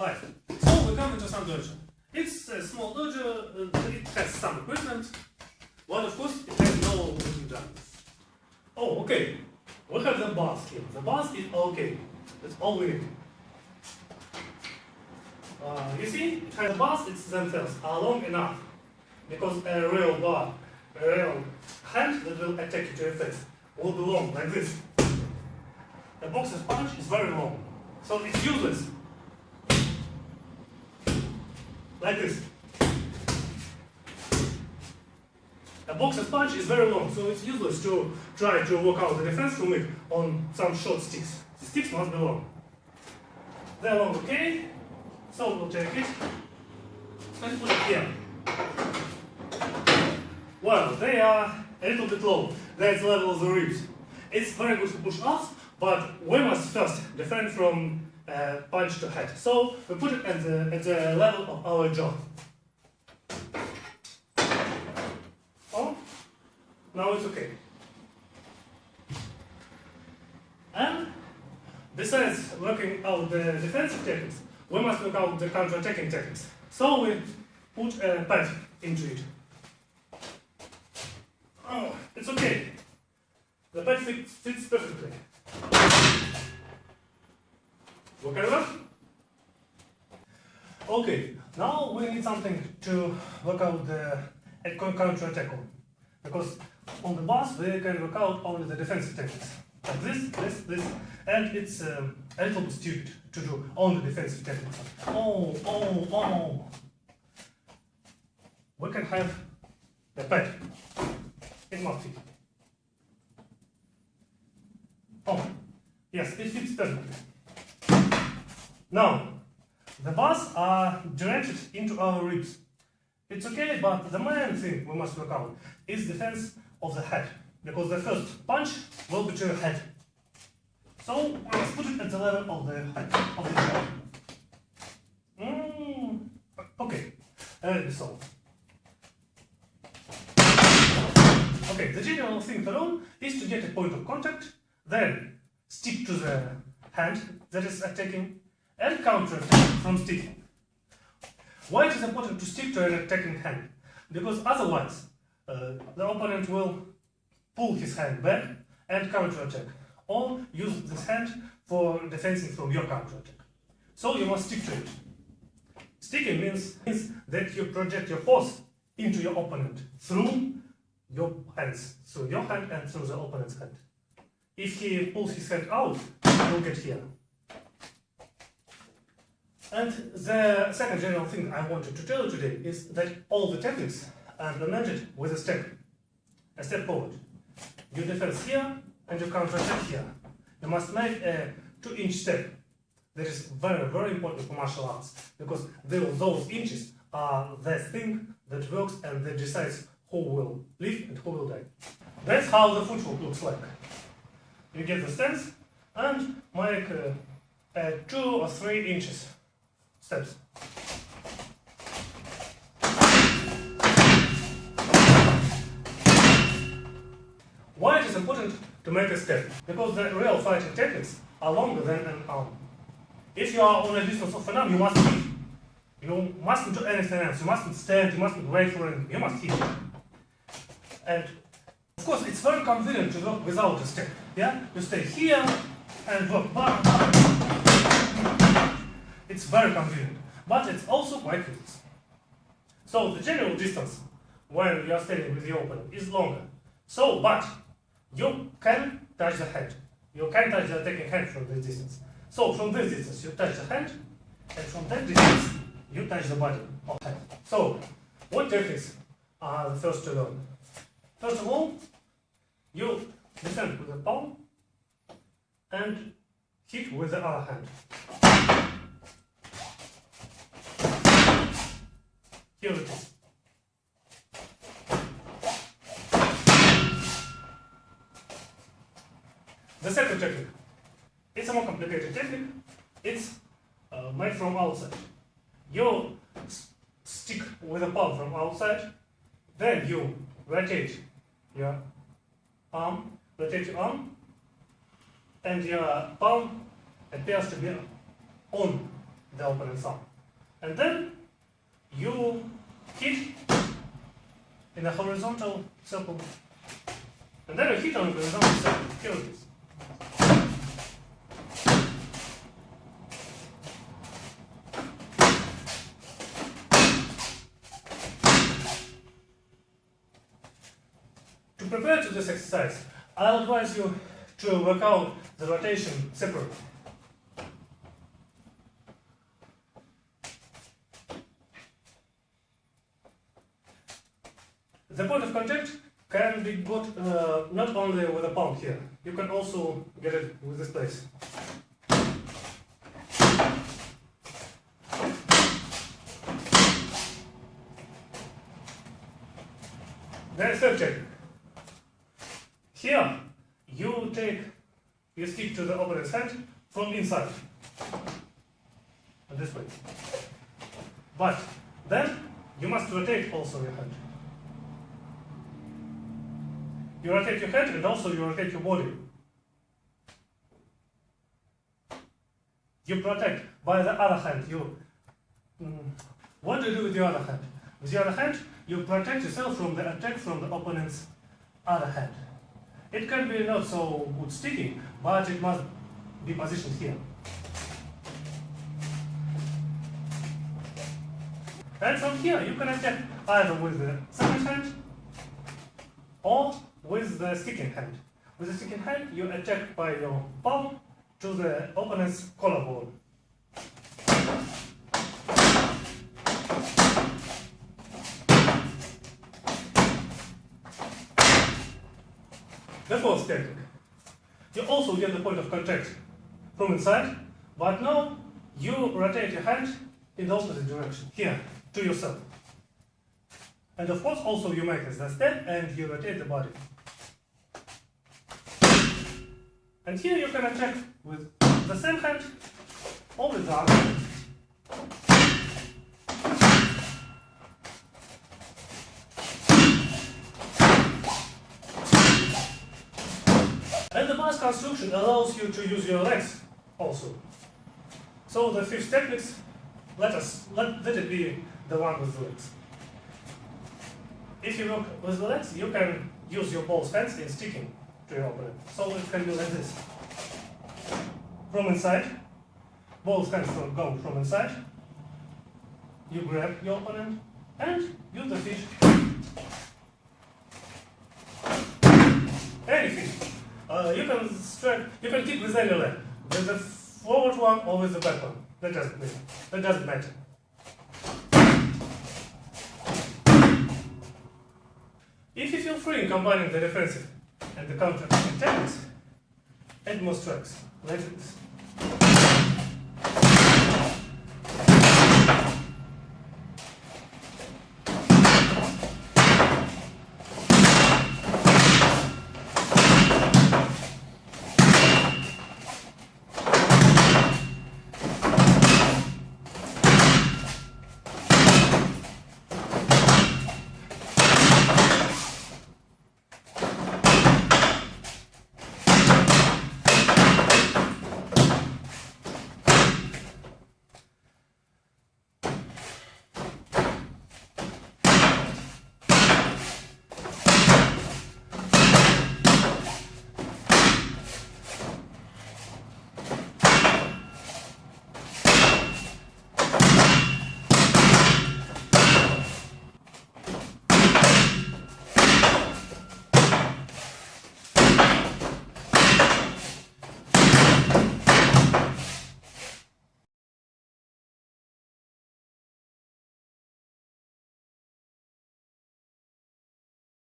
Hi. So we come into some dojo. It's a small dojo, it has some equipment, but of course it has no wooden jungles. Oh, okay. We have the bus here. The bus is okay. That's all we need. You see, it has a bus, it's themselves are long enough. Because a real hand that will attack you to your face will be long, like this. The boxer's punch is very long, so it's useless. Like this. A boxer's punch is very long, so it's useless to try to work out the defense from it on some short sticks. The sticks must be long. They're long, okay? So we'll take it and put it here. Well, they are a little bit low. That's the level of the ribs. It's very good to push off, but we must first defend from punch to head. So we put it at the level of our jaw. Oh, now it's okay. And besides working out the defensive techniques, we must work out the counter-attacking techniques. So we put a pad into it. Oh, it's okay. The pad fits perfectly. Okay, enough? Okay, now we need something to work out the counter-attack on. Because on the bus we can work out only the defensive techniques. Like this, and it's a little bit stupid to do only defensive techniques. Oh. We can have the pad. It must fit. Oh, yes, it fits perfectly. Now, the bars are directed into our ribs. It's okay, but the main thing we must work out is defense of the head, because the first punch will be to your head. So we must put it at the level of the head, of the jaw. Okay, so. Okay, the general thing to do is to get a point of contact, then stick to the hand that is attacking, and counter-attack from sticking. Why it is important to stick to an attacking hand? Because otherwise the opponent will pull his hand back and counter-attack, or use this hand for defending from your counter-attack. So you must stick to it. Sticking means that you project your force into your opponent through your hands, through your hand and through the opponent's hand. If he pulls his hand out, he will get here. And the second general thing I wanted to tell you today is that all the techniques are implemented with a step forward. You defend here and you counter-attack here. You must make a 2-inch step. That is very, very important for martial arts, because those inches are the thing that works and that decides who will live and who will die. That's how the footwork looks like. You get the stance and make 2 or 3 inches steps. Why it is important to make a step? Because the real fighting techniques are longer than an arm. If you are on a distance of an arm, you must hit. You mustn't do anything else. You mustn't stand, you mustn't wait for anything. You must hit. And of course, it's very convenient to work without a step. Yeah, you stay here and work back. It's very convenient, but it's also quite useless. So the general distance when you are standing with your opponent is longer. So, but you can touch the hand. You can touch the attacking hand from this distance. So from this distance you touch the hand, and from that distance you touch the body of the hand. So, what techniques are the first to learn? First of all, you defend with the palm and hit with the other hand. Here it is. The second technique. It's a more complicated technique. It's made from outside. You stick with the palm from outside, then you rotate your arm, and your palm appears to be on the opponent's arm. And then you hit in a horizontal circle. And then you hit on a horizontal circle. Here it is. To prepare to this exercise, I'll advise you to work out the rotation separately. The point of contact can be got not only with a palm here, you can also get it with this place. Then third technique. Here, you stick to the opponent's hand from inside, this way. But then you must rotate also your hand. You rotate your head and also you rotate your body. You protect by the other hand. What do you do with your other hand? With your other hand, you protect yourself from the attack from the opponent's other hand. It can be not so good sticking, but it must be positioned here. And from here, you can attack either with the second hand or with the sticking hand. With the sticking hand, you attack by your palm to the opponent's collarbone. The fourth technique. You also get the point of contact from inside, but now you rotate your hand in the opposite direction, here, to yourself. And of course, also you make the step and you rotate the body. And here you can attack with the same hand or with the other hand. And the mass construction allows you to use your legs also. So the fifth technique, let it be the one with the legs. If you work with the legs, you can use your both hands in sticking to your opponent. So it can be like this. From inside, both hands go from inside. You grab your opponent and use the feet. Any feet. You can kick with any leg, with the forward one or with the back one. That doesn't matter. If you feel free in combining the defensive and the counter-attacking techniques, add more strikes like this.